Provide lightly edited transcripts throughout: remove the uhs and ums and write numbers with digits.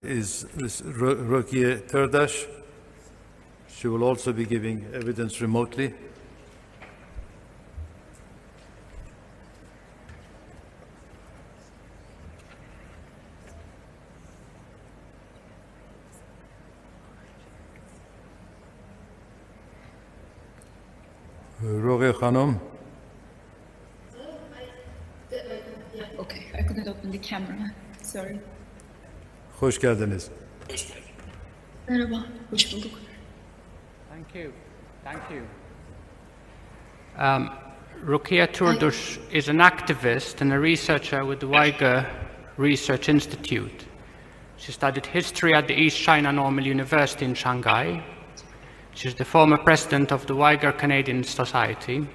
Is Rukiye Turdush. She will also be giving evidence remotely. Rukiye Hanım. Okay, I couldn't open the camera. Sorry. Hoş geldiniz. Merhaba, hoş bulduk. Thank you. Thank you. Rukiye Turdush is an activist and a researcher with the Uyghur Research Institute. She studied history at the East China Normal University in Shanghai. She's the former president of the Uyghur Canadian Society.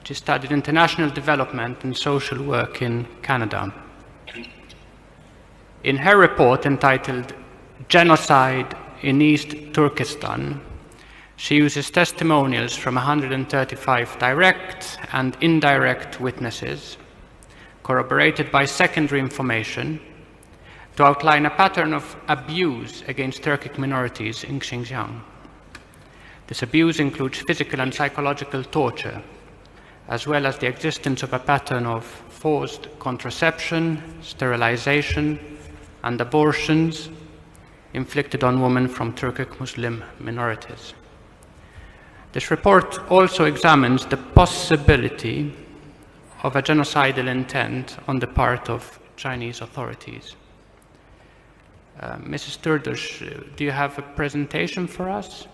She studied international development and social work in Canada. In her report entitled Genocide in East Turkestan, she uses testimonials from 135 direct and indirect witnesses, corroborated by secondary information, to outline a pattern of abuse against Turkic minorities in Xinjiang. This abuse includes physical and psychological torture, as well as the existence of a pattern of forced contraception, sterilization, and abortions inflicted on women from Turkic Muslim minorities. This report also examines the possibility of a genocidal intent on the part of Chinese authorities. Mrs. Turdush, do you have a presentation for us?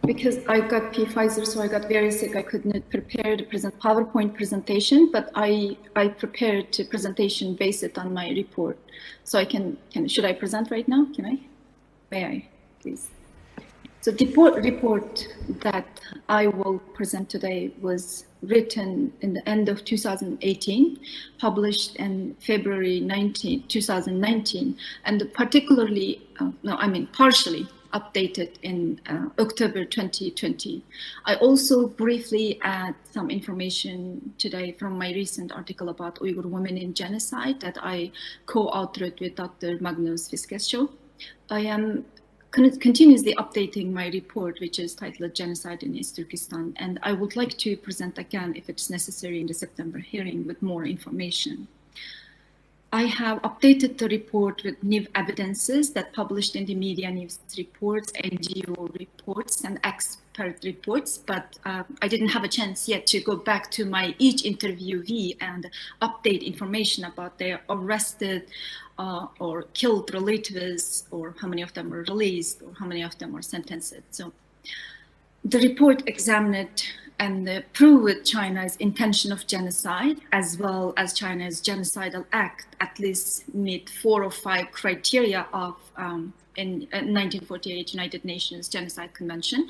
Because I got Pfizer, so I got very sick. I could not prepare the PowerPoint presentation, but I prepared the presentation based on my report. So should I present right now? Can I? May I, please? So the report that I will present today was written in the end of 2018, published in February 2019, and partially updated in October 2020. I also briefly add some information today from my recent article about Uyghur women in genocide that I co-authored with Dr. Magnus Fiskesjö. I am continuously updating my report, which is titled Genocide in East Turkestan, and I would like to present again, if it's necessary, in the September hearing with more information. I have updated the report with new evidences that published in the media news reports, NGO reports, and expert reports, but I didn't have a chance yet to go back to each interviewee and update information about their arrested or killed relatives, or how many of them were released, or how many of them were sentenced. So the report examined and proved China's intention of genocide, as well as China's genocidal act, at least meet 4 or 5 criteria of in 1948 United Nations Genocide Convention.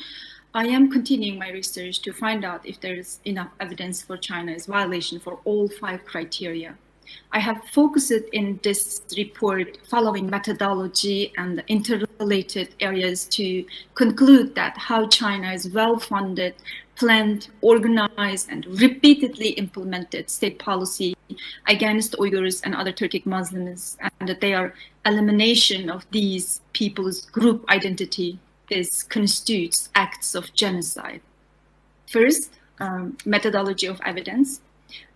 I am continuing my research to find out if there is enough evidence for China's violation for all 5 criteria. I have focused in this report following methodology and interrelated areas to conclude that how China is well-funded, planned, organized, and repeatedly implemented state policy against Uyghurs and other Turkic Muslims, and that their elimination of these people's group identity constitutes acts of genocide. First, methodology of evidence.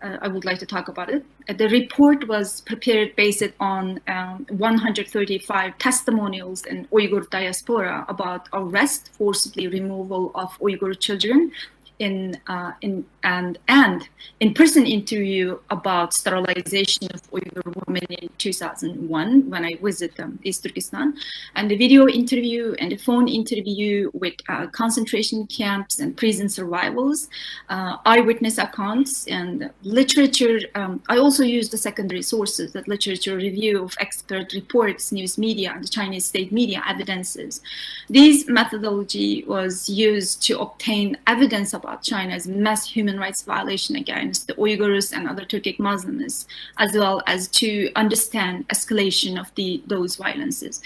I would like to talk about it. The report was prepared based on 135 testimonials in Uyghur diaspora about arrest, forcibly removal of Uyghur children, and in-person interview about sterilization of Uyghur women in 2001 when I visited East Turkestan, and the video interview and the phone interview with concentration camps and prison survivals, eyewitness accounts, and literature. I also used the secondary sources, that literature review of expert reports, news media, and the Chinese state media evidences. This methodology was used to obtain evidence about China's mass human rights violation against the Uyghurs and other Turkic Muslims, as well as to understand escalation of those violences.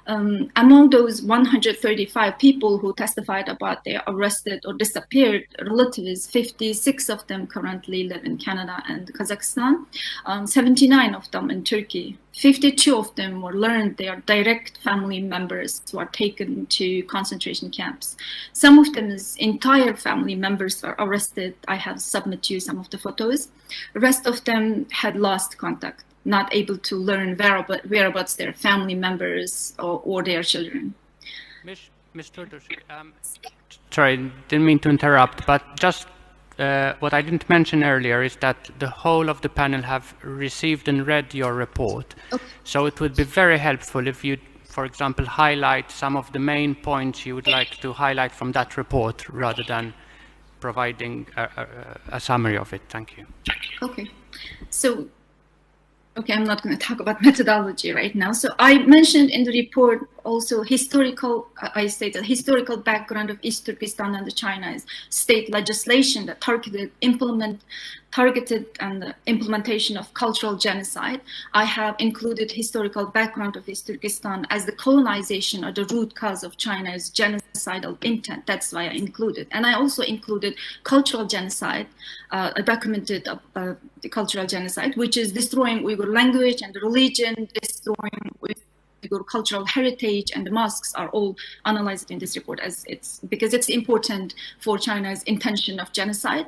Among those 135 people who testified about their arrested or disappeared relatives, 56 of them currently live in Canada and Kazakhstan, 79 of them in Turkey. 52 of them were learned they are direct family members who are taken to concentration camps. Some of them's entire family members were arrested. I have submitted to you some of the photos. The rest of them had lost contact, not able to learn whereabouts their family members or their children. Ms. Turdush, sorry, didn't mean to interrupt, but just what I didn't mention earlier is that the whole of the panel have received and read your report. Okay. So it would be very helpful if you, for example, highlight some of the main points you would like to highlight from that report rather than providing a summary of it. Thank you. Okay. So, okay, I'm not going to talk about methodology right now. So I mentioned in the report also I stated historical background of East Turkestan and the China's state legislation that targeted and the implementation of cultural genocide. I have included historical background of East Turkestan as the colonization or the root cause of China's genocidal intent. That's why I included. And I also included cultural genocide, documented the cultural genocide, which is destroying Uyghur language and religion, destroying Uyghur cultural heritage, and the mosques are all analyzed in this report because it's important for China's intention of genocide.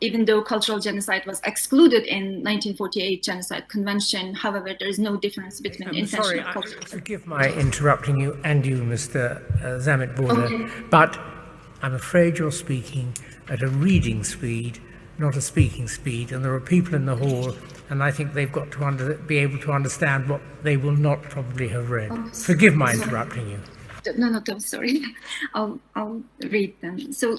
Even though cultural genocide was excluded in 1948 Genocide Convention, however, there is no difference between intention of cultural. Forgive my interrupting you and you, Mr. Zamit Borda, Okay. but I'm afraid you're speaking at a reading speed, not a speaking speed, and there are people in the hall, and I think they've got to be able to understand what they will not probably have read. Forgive my interrupting you. No, sorry. I'll read them. So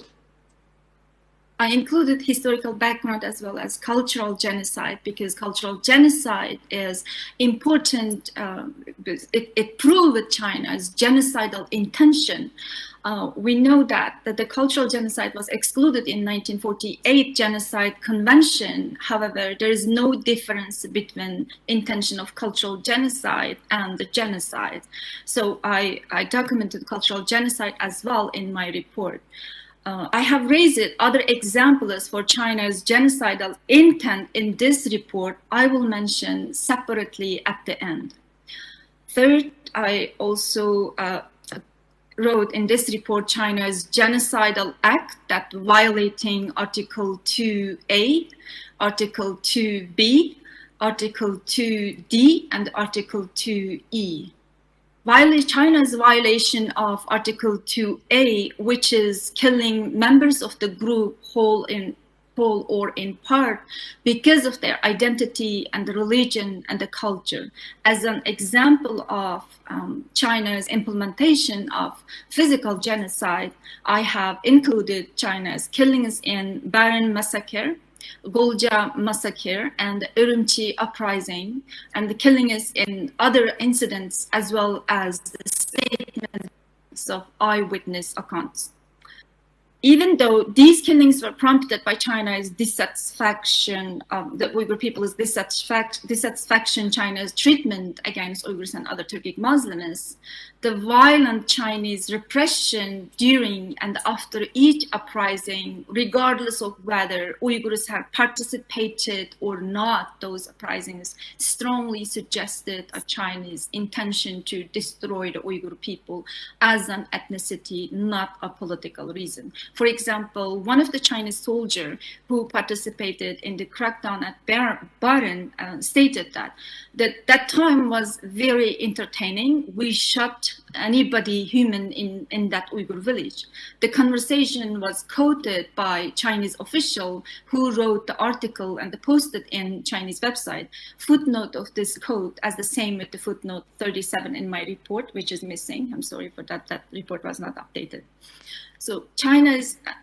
I included historical background as well as cultural genocide because cultural genocide is important. It proved China's genocidal intention. We know that the cultural genocide was excluded in 1948 Genocide Convention. However, there is no difference between intention of cultural genocide and the genocide. So I documented cultural genocide as well in my report. I have raised other examples for China's genocidal intent in this report. I will mention separately at the end. Third, I also wrote in this report China's genocidal act that violating Article 2A, Article 2B, Article 2D, and Article 2E. China's violation of Article 2A, which is killing members of the group whole or in part because of their identity and the religion and the culture. As an example of China's implementation of physical genocide, I have included China's killings in Baran Massacre, Golja Massacre, and Urumqi Uprising, and the killings in other incidents, as well as the statements of eyewitness accounts. Even though these killings were prompted by China's dissatisfaction, the Uyghur people's dissatisfaction China's treatment against Uyghurs and other Turkic Muslims, the violent Chinese repression during and after each uprising, regardless of whether Uyghurs had participated or not, those uprisings strongly suggested a Chinese intention to destroy the Uyghur people as an ethnicity, not a political reason. For example, one of the Chinese soldiers who participated in the crackdown at Baran stated that time was very entertaining. We shot anybody human in that Uyghur village. The conversation was quoted by Chinese official who wrote the article and posted in Chinese website. Footnote of this quote as the same with the footnote 37 in my report, which is missing. I'm sorry for that. That report was not updated. So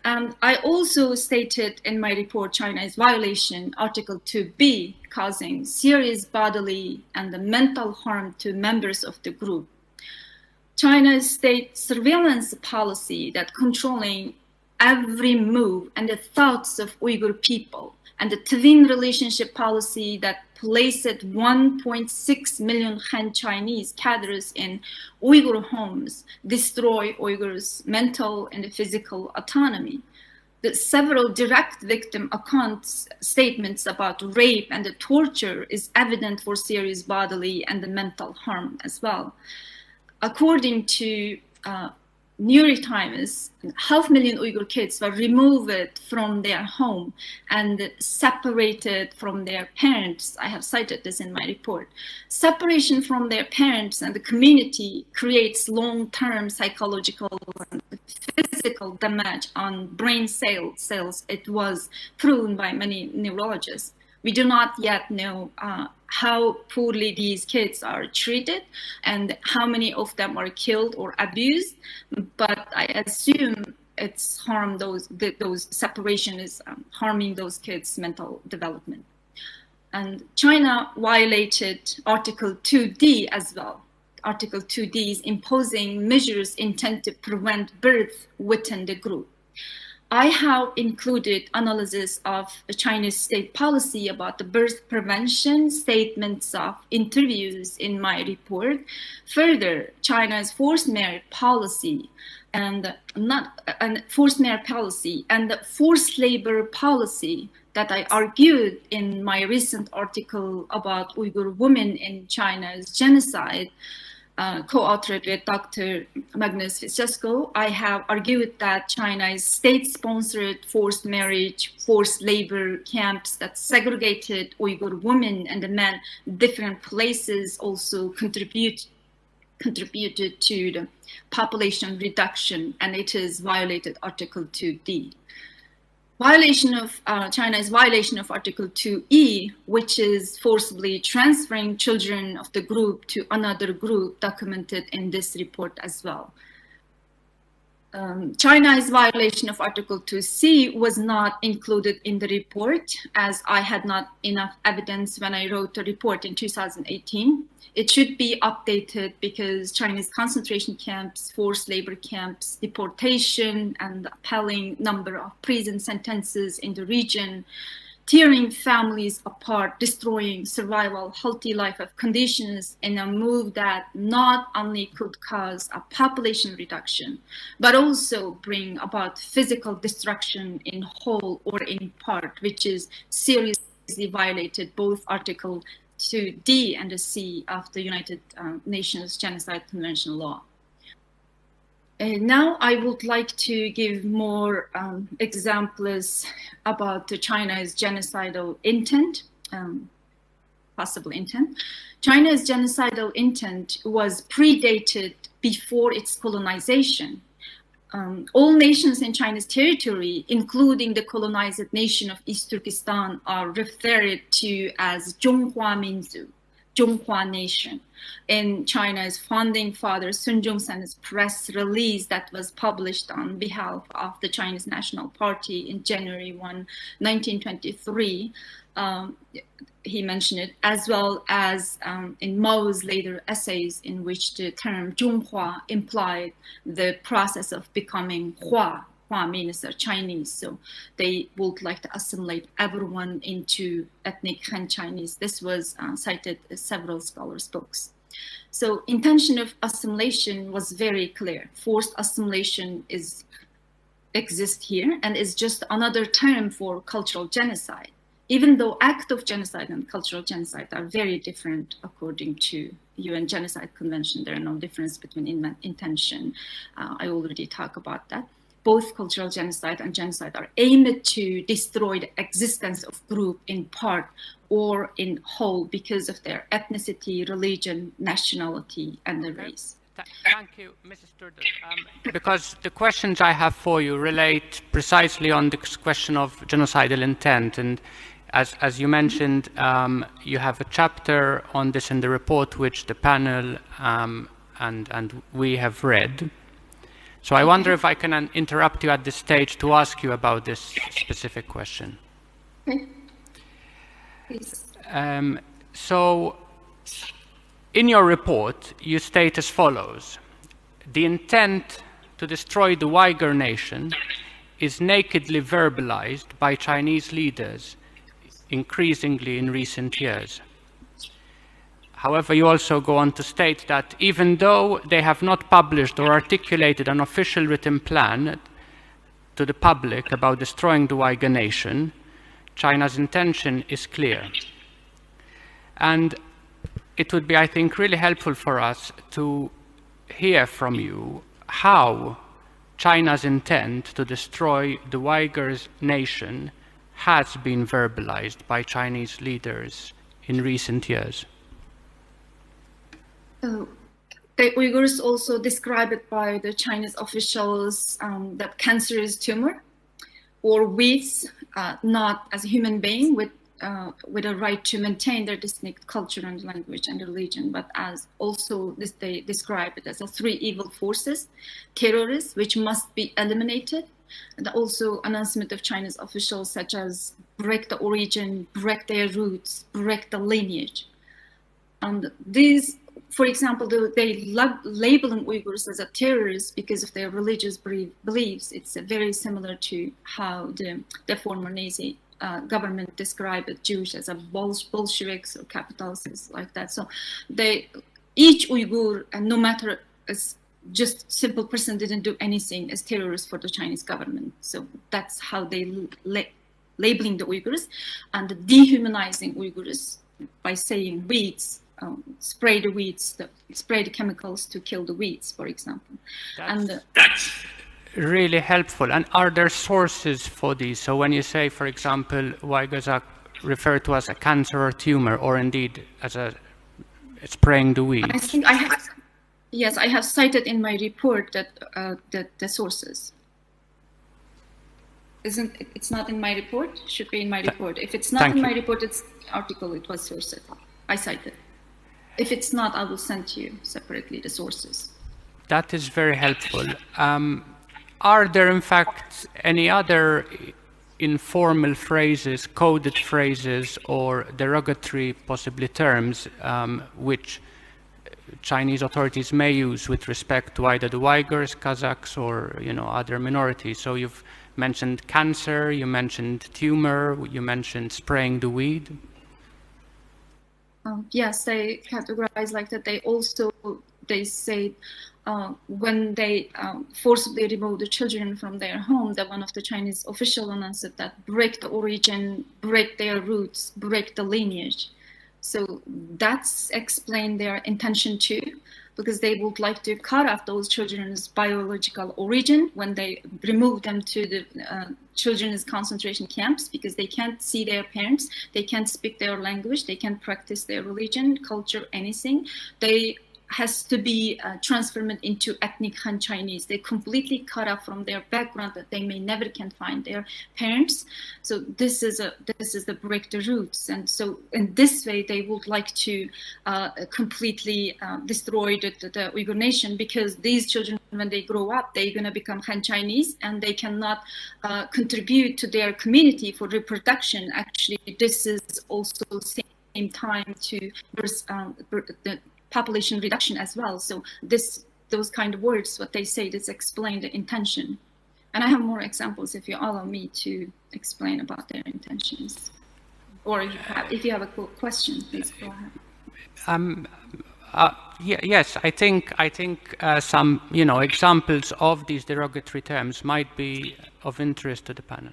I also stated in my report China's violation Article 2B, causing serious bodily and mental harm to members of the group. China's state surveillance policy that controlling every move and the thoughts of Uyghur people and the twin relationship policy that placed 1.6 million Han Chinese cadres in Uyghur homes destroy Uyghurs' mental and physical autonomy. The several direct victim accounts statements about rape and the torture is evident for serious bodily and the mental harm as well. According to New York Times, 500,000 Uyghur kids were removed from their home and separated from their parents. I have cited this in my report. Separation from their parents and the community creates long-term psychological and physical damage on brain cells. It was proven by many neurologists. We do not yet know how poorly these kids are treated and how many of them are killed or abused, but I assume it's those separation is harming those kids' mental development. And China violated Article 2D as well. Article 2D is imposing measures intended to prevent birth within the group. I have included analysis of the Chinese state policy about the birth prevention, statements of interviews in my report. Further, China's forced marriage policy and forced forced labor policy that I argued in my recent article about Uyghur women in China's genocide, co-authored with Dr. Magnus Fitzgerald. I have argued that China's state-sponsored forced marriage, forced labor camps that segregated Uyghur women and the men in different places also contributed to the population reduction, and it has violated Article 2D. China's violation of Article 2E, which is forcibly transferring children of the group to another group, documented in this report as well. China's violation of Article 2C was not included in the report, as I had not enough evidence when I wrote the report in 2018. It should be updated because Chinese concentration camps, forced labor camps, deportation, and the appalling number of prison sentences in the region, tearing families apart, destroying survival, healthy life of conditions in a move that not only could cause a population reduction, but also bring about physical destruction in whole or in part, which is seriously violated both Article 2D and the C of the United Nations Genocide Convention law. Now I would like to give more examples about China's genocidal intent, possible intent. China's genocidal intent was predated before its colonization. All nations in China's territory, including the colonized nation of East Turkestan, are referred to as Zhonghua Minzu, Zhonghua Nation. In China's founding father Sun Yat-sen's press release that was published on behalf of the Chinese National Party in January 1, 1923, he mentioned it, as well as in Mao's later essays in which the term Zhonghua implied the process of becoming Hua. Hua means Chinese, so they would like to assimilate everyone into ethnic Han Chinese. This was cited in several scholars' books. So intention of assimilation was very clear. Forced assimilation exists here and is just another term for cultural genocide, even though act of genocide and cultural genocide are very different according to UN Genocide Convention. There are no difference between intention. I already talked about that. Both cultural genocide and genocide are aimed to destroy the existence of group in part or in whole because of their ethnicity, religion, nationality, and the race. Thank you, Mrs. Turdush. Because the questions I have for you relate precisely on this question of genocidal intent, and as you mentioned, you have a chapter on this in the report which the panel and we have read. So I wonder if I can interrupt you at this stage to ask you about this specific question. Okay. Please. So in your report, you state as follows: the intent to destroy the Uyghur nation is nakedly verbalized by Chinese leaders increasingly in recent years. However, you also go on to state that even though they have not published or articulated an official written plan to the public about destroying the Uyghur nation, China's intention is clear. And it would be, I think, really helpful for us to hear from you how China's intent to destroy the Uyghur nation has been verbalized by Chinese leaders in recent years. The Uyghurs also describe it by the Chinese officials that cancer is tumor or weeds, not as a human being with a right to maintain their distinct culture and language and religion, but as also they describe it as a three evil forces, terrorists, which must be eliminated, and also announcement of Chinese officials such as break the origin, break their roots, break the lineage. And these, for example, they labeling Uyghurs as a terrorist because of their religious beliefs. It's very similar to how the former Nazi government described Jews as a Bolsheviks or capitalists like that. So each Uyghur, and no matter as just simple person didn't do anything as terrorists for the Chinese government. So that's how they labeling the Uyghurs and dehumanizing Uyghurs by saying weeds. Spray the weeds, spray the chemicals to kill the weeds, for example. That's really helpful. And are there sources for these? So when you say, for example, Uyghurs are referred to as a cancer or tumor, or indeed as spraying the weeds? I think yes, I have cited in my report that the sources. It's not in my report? Should be in my report. If it's not in my report, it's article, it was sourced. I cited. If it's not, I will send to you separately the sources. That is very helpful. Are there, in fact, any other informal phrases, coded phrases, or derogatory, possibly, terms which Chinese authorities may use with respect to either the Uyghurs, Kazakhs, or other minorities? So you've mentioned cancer, you mentioned tumor, you mentioned spraying the weed. Yes, they categorize like that. They say when they forcibly remove the children from their home, that one of the Chinese officials announced that break the origin, break their roots, break the lineage. So that's explain their intention too, because they would like to cut off those children's biological origin when they remove them to the children's concentration camps, because they can't see their parents, they can't speak their language, they can't practice their religion, culture, anything. They has to be transformed into ethnic Han Chinese. They completely cut off from their background that they may never can find their parents. So this is the break the roots. And so in this way, they would like to completely destroy the Uyghur nation, because these children, when they grow up, they're going to become Han Chinese and they cannot contribute to their community for reproduction. Actually, this is also same time to the population reduction as well. So those kind of words, what they say, this explain the intention. And I have more examples if you allow me to explain about their intentions. Or if you have a question, please go ahead. Yes, I think some examples of these derogatory terms might be of interest to the panel.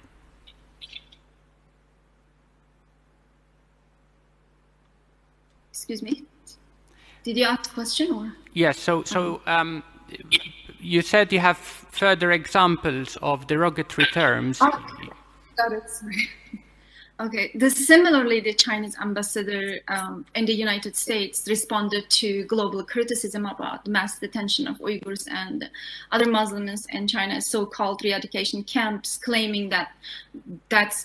Excuse me. Did you ask a question or? Yes. So you said you have further examples of derogatory terms. Oh, got it. Sorry. Okay. Similarly, the Chinese ambassador in the United States responded to global criticism about mass detention of Uyghurs and other Muslims in China's so-called re-education camps, claiming that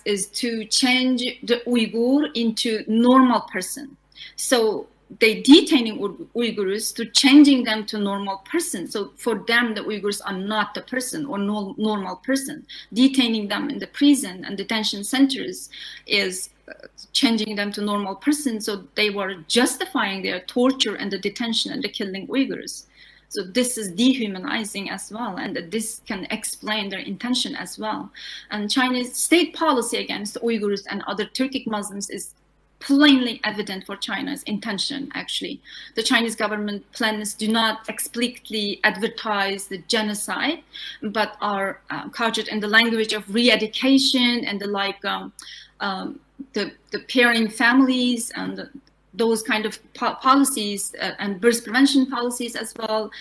is to change the Uyghur into normal person. So they detaining Uyghurs to changing them to normal person. So for them, the Uyghurs are not the person or normal person. Detaining them in the prison and detention centers is changing them to normal person. So they were justifying their torture and the detention and the killing Uyghurs. So this is dehumanizing as well, and this can explain their intention as well. And Chinese state policy against Uyghurs and other Turkic Muslims is plainly evident for China's intention, actually. The Chinese government plans do not explicitly advertise the genocide, but are couched in the language of re-education and the pairing families and those kind of policies and birth prevention policies as well.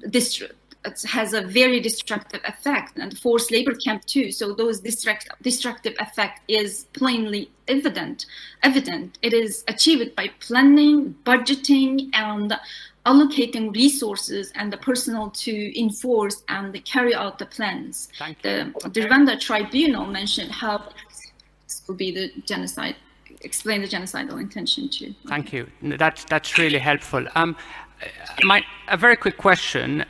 It has a very destructive effect, and forced labor camp too. So those destructive effect is plainly evident. It is achieved by planning, budgeting, and allocating resources and the personnel to enforce and carry out the plans. The Rwanda Tribunal mentioned how this will be the genocide. Explain the genocidal intention too. Thank you. That's really helpful. A very quick question.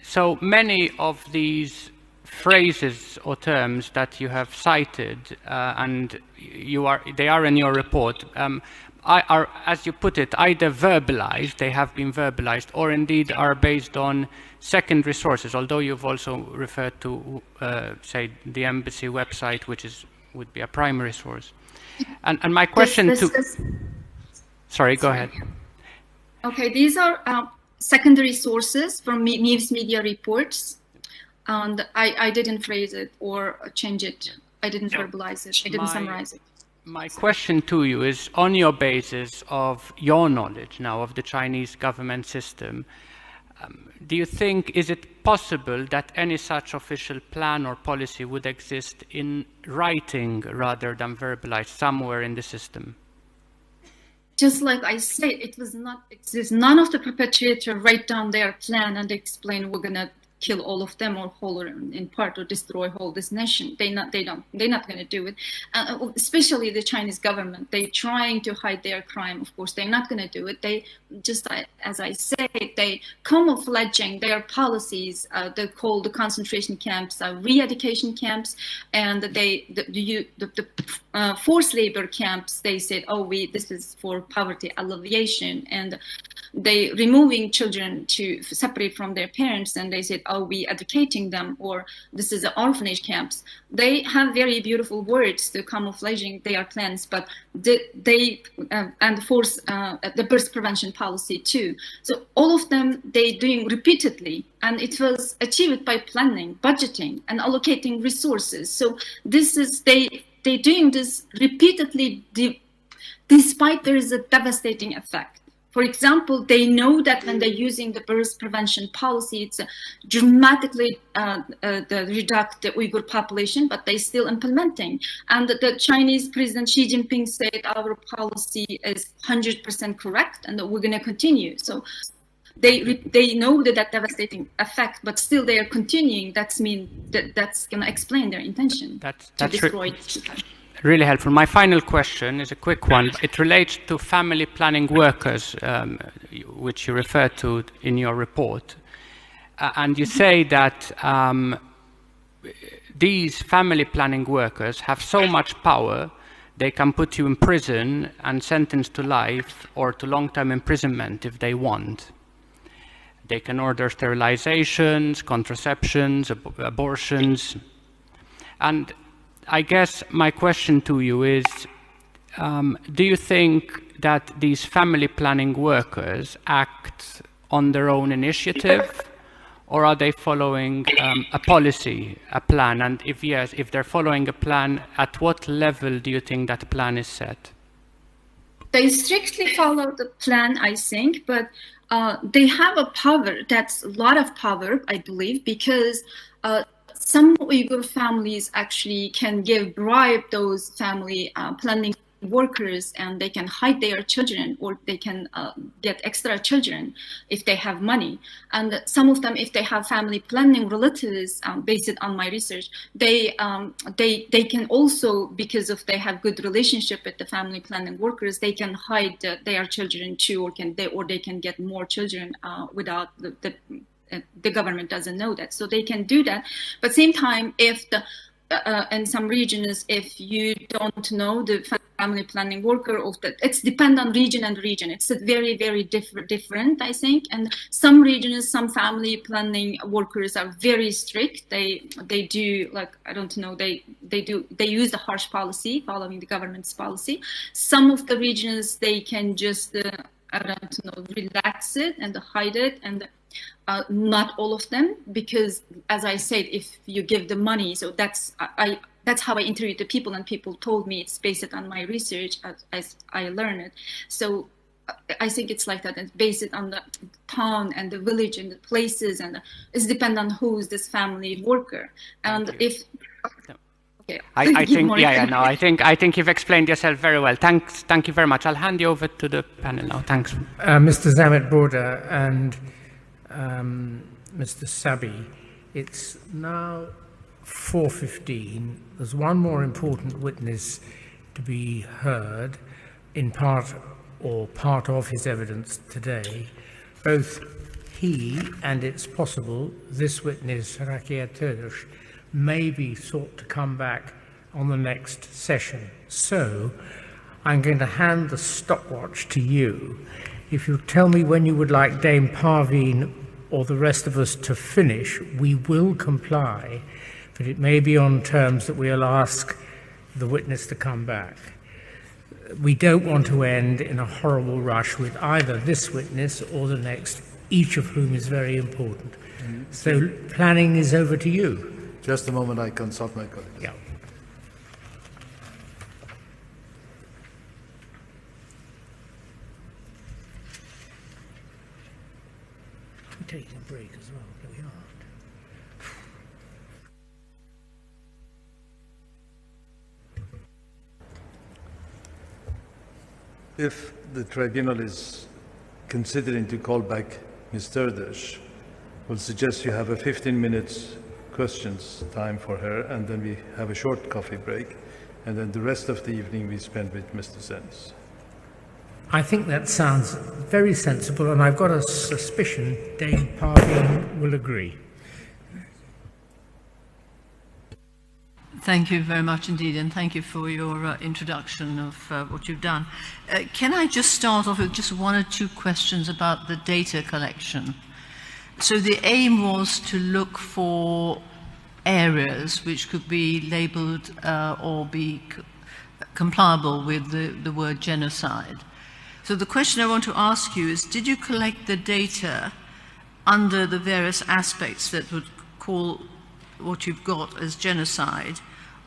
So many of these phrases or terms that you have cited, and they are in your report, are, as you put it, either verbalized, they have been verbalized, or indeed are based on secondary sources, although you've also referred to, say, the embassy website, which would be a primary source. And my question Sorry, go ahead. Okay, these are secondary sources from news media reports, and I didn't phrase it or change it. I didn't verbalize it. I didn't summarize it. My question to you is, on your basis of your knowledge now of the Chinese government system, do you think, is it possible that any such official plan or policy would exist in writing rather than verbalized somewhere in the system? Just like I said, it was not exist. None of the perpetrators write down their plan and explain we're gonna kill all of them or whole or in part or destroy whole this nation. They're not gonna do it. Especially the Chinese government, they're trying to hide their crime. Of course, they're not gonna do it. They just, as I said, they camouflaging their policies. They call the concentration camps re-education camps, and the forced labor camps. They said, oh, this is for poverty alleviation, and they removing children to separate from their parents, and they said, oh, we educating them, or this is the orphanage camps. They have very beautiful words to camouflaging their plans, but and force the birth prevention policy too. So all of them they doing repeatedly, and it was achieved by planning, budgeting, and allocating resources. So this is they doing this repeatedly, despite there is a devastating effect. For example, they know that when they're using the birth prevention policy, it's dramatically reduce the Uyghur population, but they still implementing. And the Chinese President Xi Jinping said our policy is 100% correct, and we're going to continue. So they know that devastating effect, but still they are continuing. That's going to explain their intention to destroy. Really helpful. My final question is a quick one. It relates to family planning workers, which you refer to in your report. And you say that these family planning workers have so much power, they can put you in prison and sentence to life or to long-term imprisonment if they want. They can order sterilizations, contraceptions, abortions. And I guess my question to you is, do you think that these family planning workers act on their own initiative, or are they following a policy, a plan? And if yes, if they're following a plan, at what level do you think that plan is set? They strictly follow the plan, I think, but they have a power, that's a lot of power, I believe, because some Uyghur families actually can bribe those family planning workers, and they can hide their children, or they can get extra children if they have money. And some of them, if they have family planning relatives, based on my research, they can also, because of they have good relationship with the family planning workers, they can hide their children too, or they can get more children without the government doesn't know that. So they can do that. But same time, if the in some regions, if you don't know the family planning worker, of that, it's depend on region and region. It's very, very different, I think. And some regions, some family planning workers are very strict. They do, like, I don't know, they use the harsh policy, following the government's policy. Some of the regions, they can just I don't know, relax it and hide it, and not all of them, because as I said, if you give the money, so that's how I interviewed the people, and people told me it's based on my research as I learned it. So I think it's like that. It's based on the town and the village and the places, and it's depend on who's this family worker. And if okay, I think I think you've explained yourself very well. Thank you very much. I'll hand you over to the panel now. Thanks. Mr. Zamet Broda and Mr. Sabi, it's now 4:15. There's one more important witness to be heard in part of his evidence today. Both he and, it's possible, this witness, Rukiye Turdush, may be sought to come back on the next session. So I'm going to hand the stopwatch to you. If you tell me when you would like Dame Parveen or the rest of us to finish, we will comply, but it may be on terms that we'll ask the witness to come back. We don't want to end in a horrible rush with either this witness or the next, each of whom is very important. So planning is over to you. Just a moment, I consult my colleagues. Yeah. We're taking a break as well, but we aren't. If the tribunal is considering to call back Ms. Turdush, we'll suggest you have a 15 minutes questions time for her, and then we have a short coffee break, and then the rest of the evening we spend with Mr. Sens. I think that sounds very sensible, and I've got a suspicion Dame Parveen will agree. Thank you very much indeed, and thank you for your introduction of what you've done. Can I just start off with just one or two questions about the data collection? So the aim was to look for areas which could be labeled or be compliable with the word genocide. So the question I want to ask you is, did you collect the data under the various aspects that would call what you've got as genocide,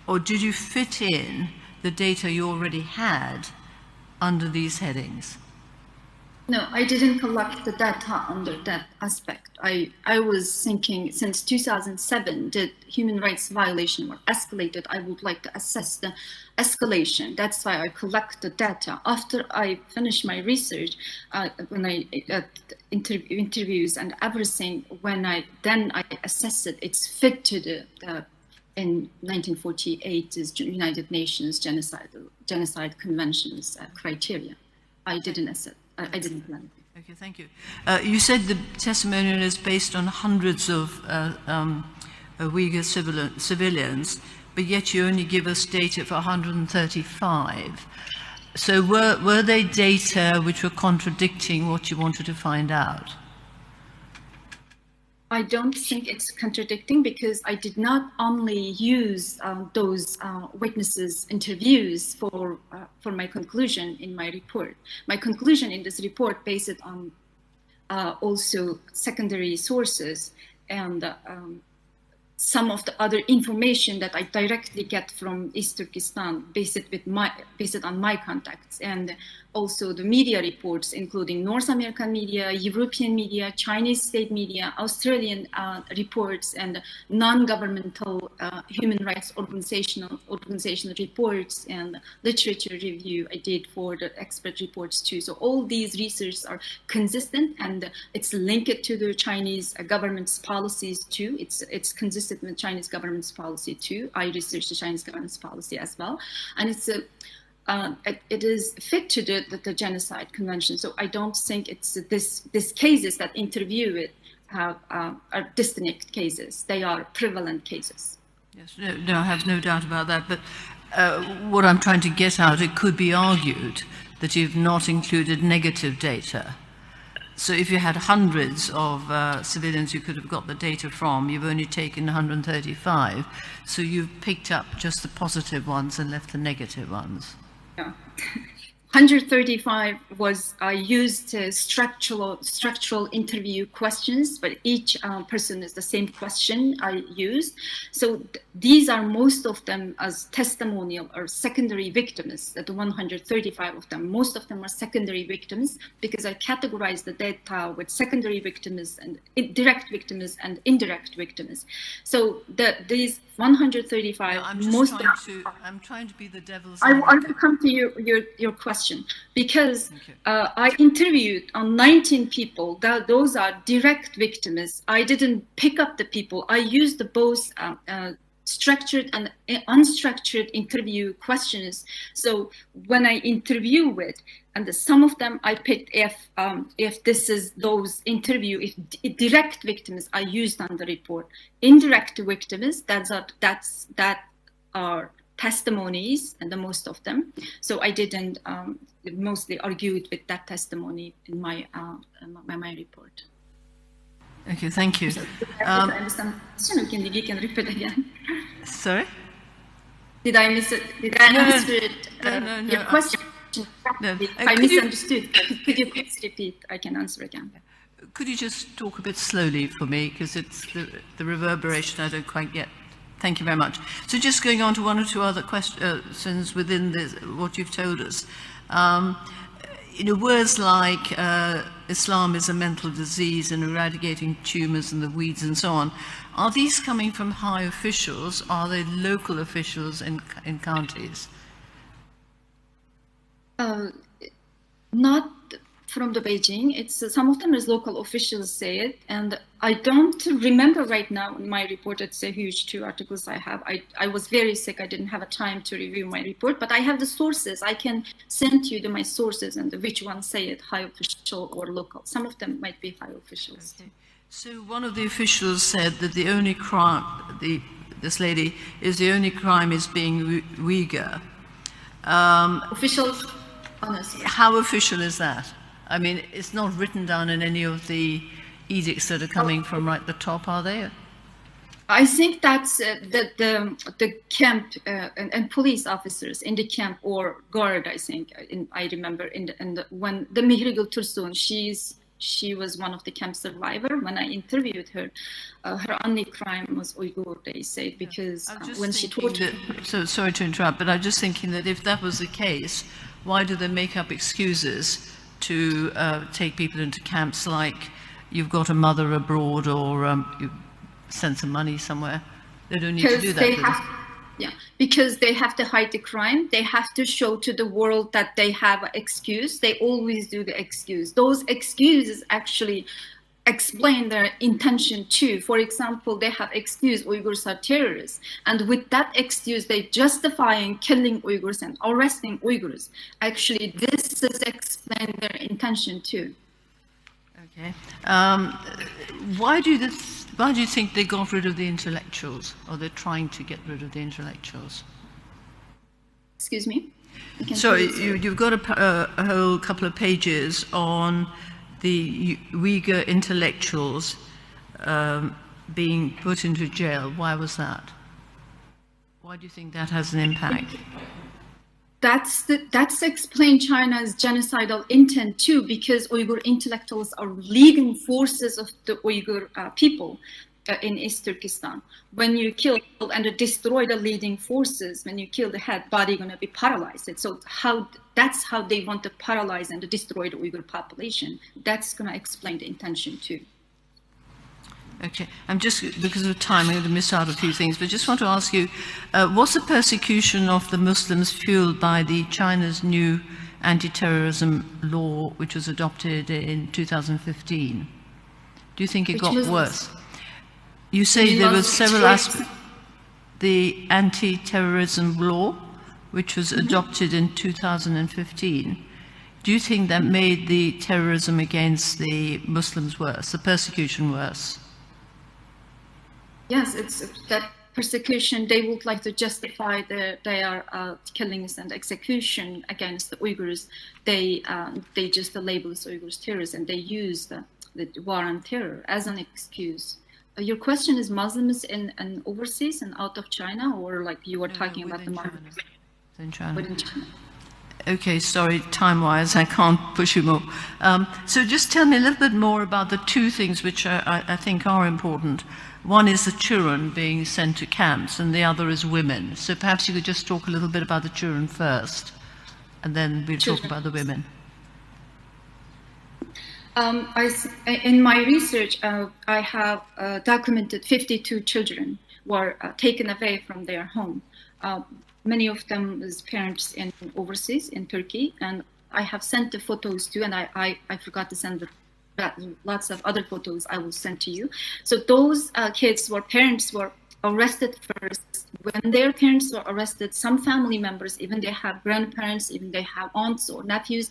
or did you fit in the data you already had under these headings? No, I didn't collect the data under that aspect. I was thinking, since 2007, the human rights violation were escalated, I would like to assess the escalation. That's why I collect the data. After I finish my research, when I interviews and everything, when I assess it, it's fit to the in 1948 United Nations Genocide Convention's criteria. I didn't assess. I didn't plan it. Okay, thank you. You said the testimonial is based on hundreds of Uyghur civilians, but yet you only give us data for 135. So were they data which were contradicting what you wanted to find out? I don't think it's contradicting, because I did not only use those witnesses' interviews for my conclusion in my report. My conclusion in this report based on also secondary sources and some of the other information that I directly get from East Turkestan, based on my contacts, and also the media reports, including North American media, European media, Chinese state media, Australian reports, and non-governmental human rights organizational reports, and literature review I did for the expert reports too. So all these research are consistent, and it's linked to the Chinese government's policies too. It's consistent with Chinese government's policy too. I researched the Chinese government's policy as well, and it's it is fit to the genocide convention. So I don't think it's these cases that interview it are distinct cases. They are prevalent cases. Yes, no, I have no doubt about that. But what I'm trying to get out, it could be argued that you've not included negative data. So if you had hundreds of civilians you could have got the data from, you've only taken 135. So you've picked up just the positive ones and left the negative ones. Yeah. 135 was I used structural interview questions, but each person is the same question I used. So these are most of them as testimonial or secondary victims. The 135 of them, most of them are secondary victims because I categorized the data with secondary victims and direct victims and indirect victims. So these 135. No, I'm trying to be the devil's I advocate. will come to your question because I interviewed on 19 people. Those are direct victims. I didn't pick up the people. I used both structured and unstructured interview questions. So when I interview with, and some of them I picked if this is those interview, if direct victims I used on the report. Indirect victims, that are testimonies, and the most of them. So I didn't mostly argued with that testimony in my report. Okay, thank you. I understand. You can repeat again. Sorry? Did I answer your question? No. I misunderstood. Could you please repeat? I can answer again. Could you just talk a bit slowly for me, because it's the reverberation I don't quite get. Thank you very much. So just going on to one or two other questions within this, what you've told us. Words like Islam is a mental disease and eradicating tumors and the weeds and so on, are these coming from high officials? Are they local officials in counties? Not from the Beijing. It's some of them is local officials say it, and I don't remember right now in my report. It's a huge 2 articles I have. I was very sick. I didn't have a time to review my report, but I have the sources. I can send you my sources and which ones say it, high official or local. Some of them might be high officials. Okay. So one of the officials said that the only crime, this lady, is the only crime is being Uyghur. Officials, honestly. How official is that? I mean, it's not written down in any of the edicts that are coming from right at the top, are they? I think that's the camp and police officers in the camp or guard. I think I remember when the Mihrigul Tursun, she was one of the camp survivor. When I interviewed her, her only crime was Uyghur. They say because when she tortured. So sorry to interrupt, but I'm just thinking that if that was the case, why do they make up excuses to take people into camps like you've got a mother abroad or you send some money somewhere? They don't need to do that. Because they have to hide the crime. They have to show to the world that they have an excuse. They always do the excuse. Those excuses actually explain their intention too. For example, they have excuse Uyghurs are terrorists. And with that excuse, they justifying killing Uyghurs and arresting Uyghurs. Actually, this is explain their intention too. Okay. Why do you think they got rid of the intellectuals, or they're trying to get rid of the intellectuals? Excuse me? So you've got a whole couple of pages on the Uyghur intellectuals being put into jail. Why was that? Why do you think that has an impact? That's explain China's genocidal intent too, because Uyghur intellectuals are leading forces of the Uyghur people in East Turkestan. When you kill and destroy the leading forces, when you kill the head, body gonna be paralyzed. So that's how they want to paralyze and destroy the Uyghur population. That's gonna explain the intention too. Okay, I'm just, because of time, I'm going to miss out a few things, but just want to ask you, was the persecution of the Muslims fueled by the China's new anti-terrorism law, which was adopted in 2015? Do you think it got worse? You say there were several aspects. The anti-terrorism law, which was adopted in 2015, do you think that made the terrorism against the Muslims worse, the persecution worse? Yes, it's that persecution, they would like to justify their killings and execution against the Uyghurs. They just label the Uyghurs terrorists, and they use the war on terror as an excuse. Your question is Muslims in overseas and out of China, or like you were talking about the Muslims in China? Within China. Okay, sorry, time-wise, I can't push you more. So just tell me a little bit more about the two things which I think are important. One is the children being sent to camps, and the other is women. So perhaps you could just talk a little bit about the children first, and then we'll talk about the women. In my research, I have documented 52 children were taken away from their home. Many of them as parents in overseas in Turkey, and I have sent the photos too, and I forgot to send lots of other photos I will send to you. So those kids where parents were arrested first. When their parents were arrested, some family members, even they have grandparents, even they have aunts or nephews,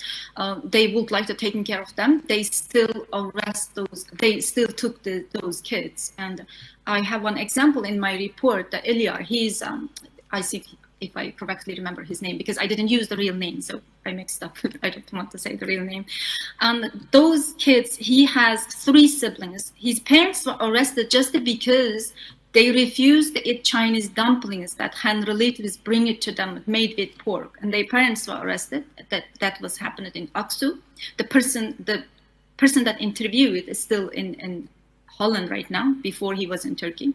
they would like to take care of them. They still arrest those, they still took those kids. And I have one example in my report that Ilyar, he's, I think if I correctly remember his name, because I didn't use the real name, so I mixed up. I don't want to say the real name. Those kids, he has 3 siblings. His parents were arrested just because they refused to eat Chinese dumplings that Han relatives bring it to them made with pork, and their parents were arrested. That was happening in Aksu. The person that interviewed is still in Holland right now, before he was in Turkey.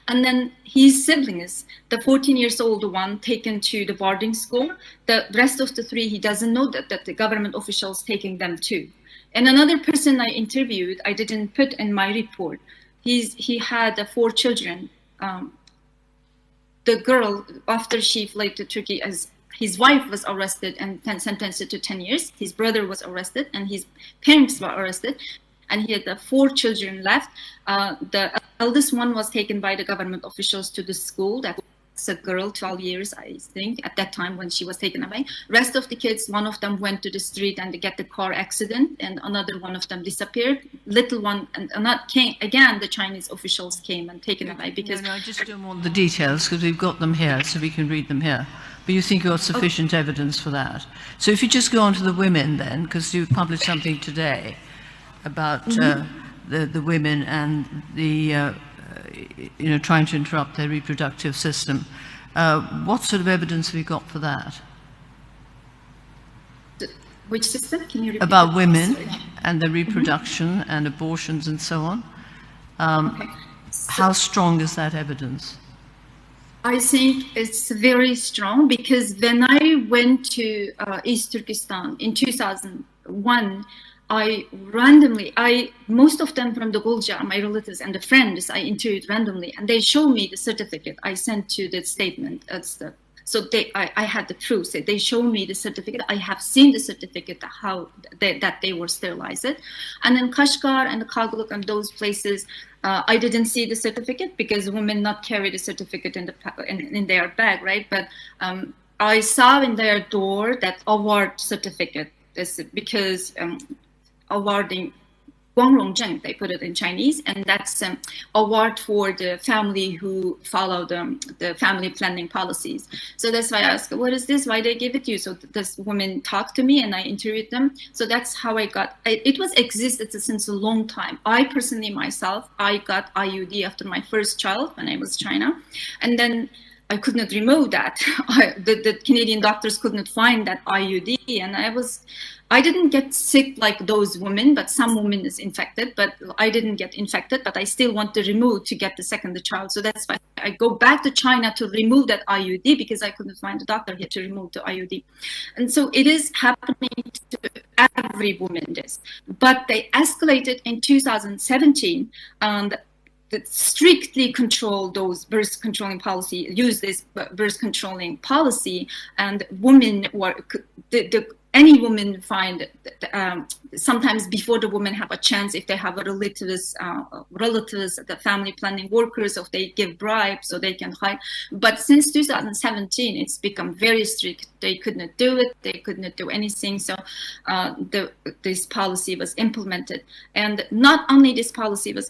And then his siblings, the 14-year-old one taken to the boarding school, the rest of the 3, he doesn't know that the government officials taking them too. And another person I interviewed, I didn't put in my report, he had 4 children. The girl, after she fled to Turkey, as his wife was arrested and sentenced to 10 years, his brother was arrested and his parents were arrested. And he had 4 children left. The eldest one was taken by the government officials to the school. That's a girl, 12 years, I think, at that time when she was taken away. Rest of the kids, one of them went to the street and they get the car accident, and another one of them disappeared. Little one, and not came again. The Chinese officials came and taken away because. No, I just don't want the details because we've got them here, so we can read them here. But you think you got sufficient evidence for that. So if you just go on to the women then, because you published something today about the women and the trying to interrupt their reproductive system. What sort of evidence have you got for that? Which system? Can you repeat? About women and their reproduction and abortions and so on. Okay. How strong is that evidence? I think it's very strong because when I went to East Turkestan in 2001, most of them from the Gulja, my relatives and the friends, I interviewed randomly, and they showed me the certificate I sent to the statement. I had the proof. So they showed me the certificate. I have seen the certificate that they were sterilized. And then Kashgar and Kagluk and those places, I didn't see the certificate because women not carry the certificate in their bag, right? But I saw in their door that award certificate because awarding Guanglongjeng, they put it in Chinese, and that's award for the family who follow the family planning policies. So that's why I asked, what is this? Why they give it to you? So this woman talked to me and I interviewed them. So that's how I got, it was existed since a long time. I personally myself, I got IUD after my first child when I was in China. And then I could not remove that. The Canadian doctors could not find that IUD, and I didn't get sick like those women, but some women is infected, but I didn't get infected, but I still want to remove to get the second child. So that's why I go back to China to remove that IUD because I couldn't find a doctor here to remove the IUD. And so it is happening to every woman this, but they escalated in 2017 and that strictly control those birth controlling policy, use this birth controlling policy, and women were, the any woman find sometimes before the women have a chance, if they have a relatives, the family planning workers, if they give bribes so they can hide. But since 2017, it's become very strict. They could not do it. They could not do anything. So this policy was implemented. And not only this policy was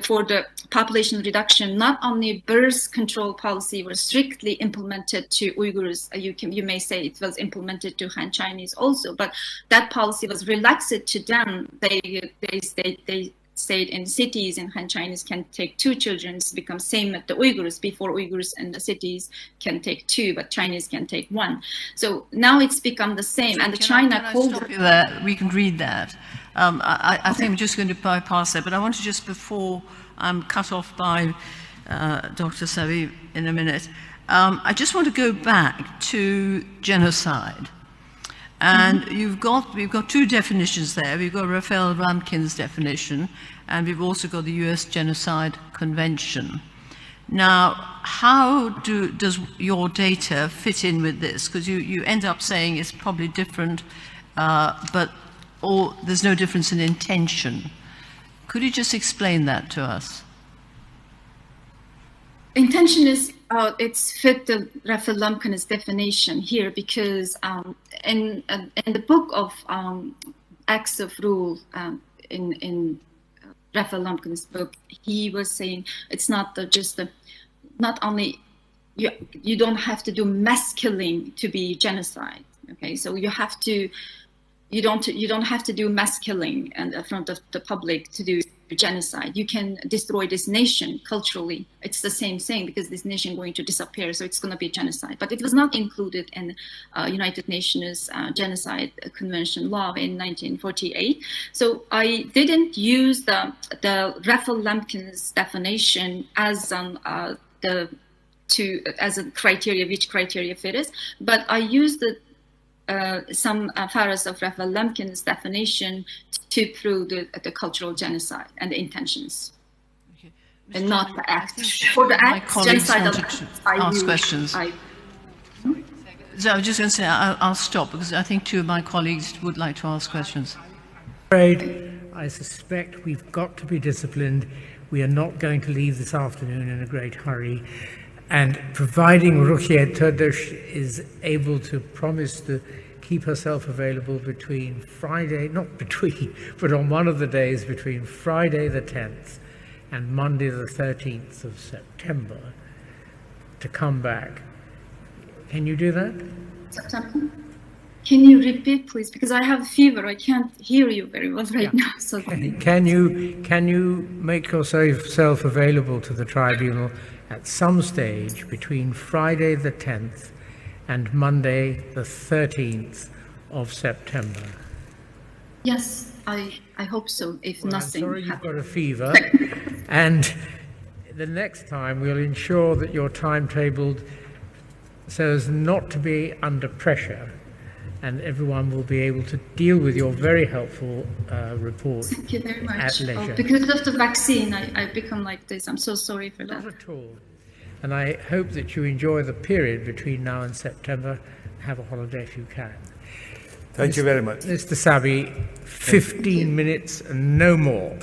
for the population reduction, not only birth control policy was strictly implemented to Uyghurs. You may say it was implemented to Han Chinese also, but that policy was relaxed to them. They stayed in cities, and Han Chinese can take 2 children. It's become same at the Uyghurs. Before, Uyghurs in the cities can take 2, but Chinese can take 1. So now it's become the same. And China called. Can I stop you there? We can read that. I think I'm just going to bypass that, but I want to just, before I'm cut off by Dr. Sabi in a minute, I just want to go back to genocide. And we've got 2 definitions there. We've got Raphael Ramkin's definition, and we've also got the US Genocide Convention. Now, how does your data fit in with this? Because you end up saying it's probably different, or there's no difference in intention. Could you just explain that to us? Intention is, it's fit the Raphael Lemkin's definition here, because in the book of Acts of Rule, in Raphael Lemkin's book, he was saying it's not not only, you don't have to do mass killing to be genocide. Okay, so you don't have to do mass killing in front of the public to do genocide. You can destroy this nation culturally. It's the same thing, because this nation is going to disappear, so it's going to be genocide. But it was not included in United Nations Genocide Convention law in 1948. So I didn't use the Raphael Lemkin's definition as a criteria, which criteria fit is, but I used some pharas of Raphael Lemkin's definition to prove the cultural genocide and the intentions, okay. and not the act. For the act, genocide, ask questions. So I was just going to say, I'll stop, because I think 2 of my colleagues would like to ask questions. I suspect we've got to be disciplined. We are not going to leave this afternoon in a great hurry. And providing Rukiye Turdush is able to promise to keep herself available between Friday, not between, but on one of the days between Friday the 10th and Monday the 13th of September to come back. Can you do that? September? Can you repeat, please? Because I have fever. I can't hear you very well right now. So can you make yourself available to the tribunal at some stage between Friday the 10th and Monday the 13th of September? Yes, I hope so, if nothing I'm sorry you've happens. got a fever. And the next time we'll ensure that you're timetabled so as not to be under pressure, and everyone will be able to deal with your very helpful report. Thank you very much. At leisure. Because of the vaccine, I become like this. I'm so sorry for that. Not at all. And I hope that you enjoy the period between now and September. Have a holiday if you can. Thank you very much. Mr. Sabi, 15 minutes and no more.